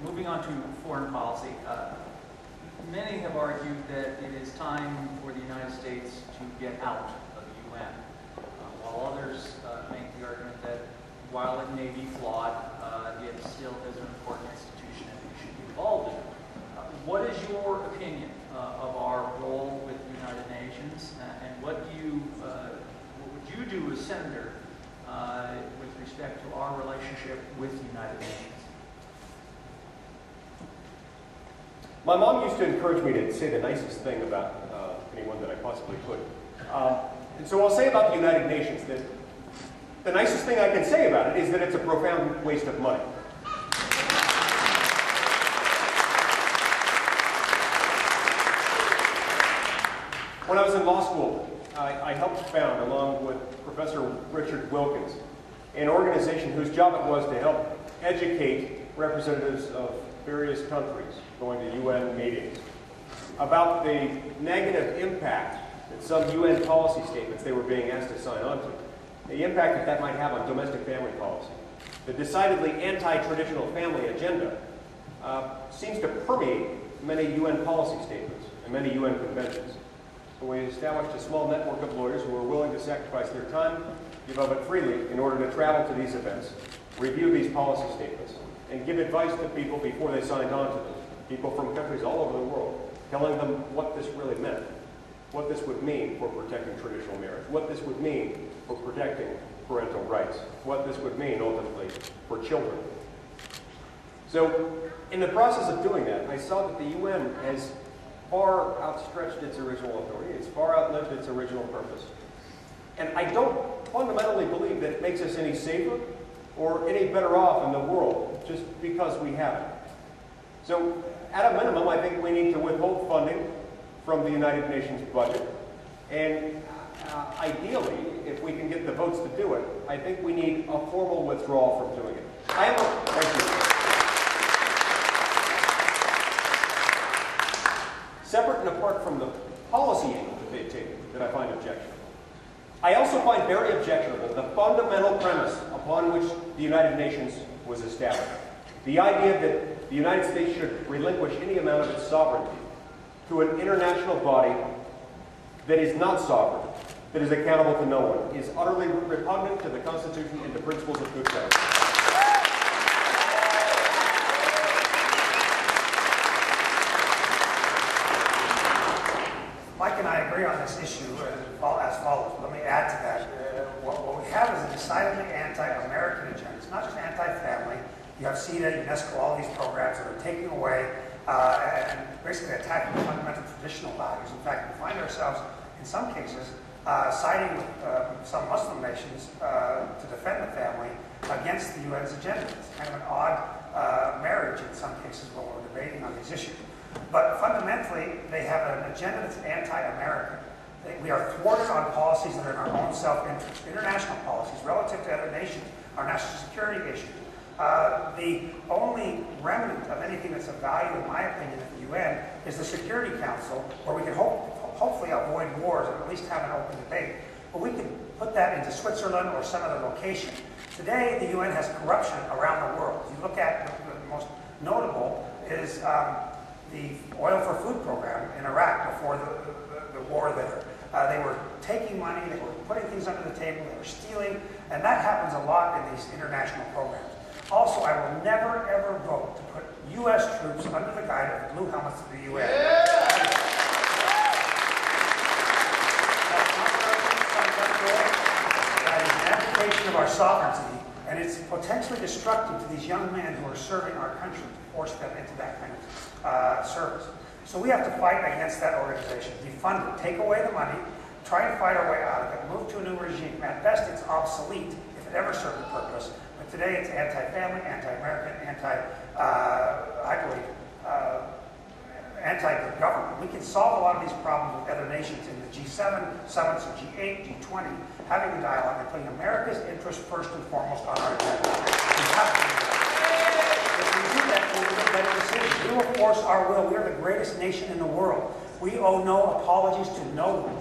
moving on to foreign policy, many have argued that it is time for the United States to get out of the UN, while others make the argument that while it may be flawed, it still is an important institution and we should be involved in it. What is your opinion of our role with the United Nations, and what would you do as Senator with respect to our relationship with the United Nations? My mom used to encourage me to say the nicest thing about anyone that I possibly could. And so I'll say about the United Nations that the nicest thing I can say about it is that it's a profound waste of money. When I was in law school, I helped found, along with Professor Richard Wilkins, an organization whose job it was to help educate representatives of various countries going to UN meetings about the negative impact that some UN policy statements they were being asked to sign on to, the impact that might have on domestic family policy. The decidedly anti-traditional family agenda seems to permeate many UN policy statements and many UN conventions. So we established a small network of lawyers who were willing to sacrifice their time, give of it freely, in order to travel to these events, review these policy statements, and give advice to people before they signed on to them. People from countries all over the world, telling them what this really meant, what this would mean for protecting traditional marriage, what this would mean for protecting parental rights, what this would mean ultimately for children. So in the process of doing that, I saw that the UN has far outstretched its original authority. It's far outlived its original purpose. And I don't fundamentally believe that it makes us any safer or any better off in the world just because we have it. So at a minimum, I think we need to withhold funding from the United Nations budget. And ideally, if we can get the votes to do it, I think we need a formal withdrawal from doing it. Thank you. Separate and apart from the policy angle that they've taken that I find objectionable, I also find very objectionable the fundamental premise upon which the United Nations was established. The idea that the United States should relinquish any amount of its sovereignty to an international body that is not sovereign, that is accountable to no one, is utterly repugnant to the Constitution and the principles of good government. Mike and I agree on this issue as follows. Let me add to that. What we have is a decidedly anti-American agenda. It's not just anti-family. You have CETA, UNESCO, all these programs that are taking away and basically attacking fundamental traditional values. In fact, we find ourselves, in some cases, siding with some Muslim nations to defend the family against the UN's agenda. It's kind of an odd marriage in some cases when we're debating on these issues. But fundamentally, they have an agenda that's anti-American. We are thwarted on policies that are in our own self-interest. International policies relative to other nations, our national security issues. The only remnant of anything that's of value, in my opinion, at the UN is the Security Council, where we can hopefully avoid wars and at least have an open debate. But we can put that into Switzerland or some other location. Today, the UN has corruption around the world. If you look at the most notable is the Oil for Food program in Iraq before the war there. They were taking money, they were putting things under the table, they were stealing, and that happens a lot in these international programs. Also, I will never, ever vote to put U.S. troops under the guide of the blue helmets of the UN. That is an abdication of our sovereignty, and it's potentially destructive to these young men who are serving our country to force them into that kind of service. So we have to fight against that organization, defund it, take away the money, try and fight our way out of it, move to a new regime. At best, it's obsolete if it ever served a purpose. But today, it's anti-family, anti-American, anti-good government. We can solve a lot of these problems with other nations in the G7 summits, or G8, G20, having the dialogue and putting America's interest first and foremost on our agenda. We have to do that. If we do that, we will get better decisions. We will force our will. We are the greatest nation in the world. We owe no apologies to no one.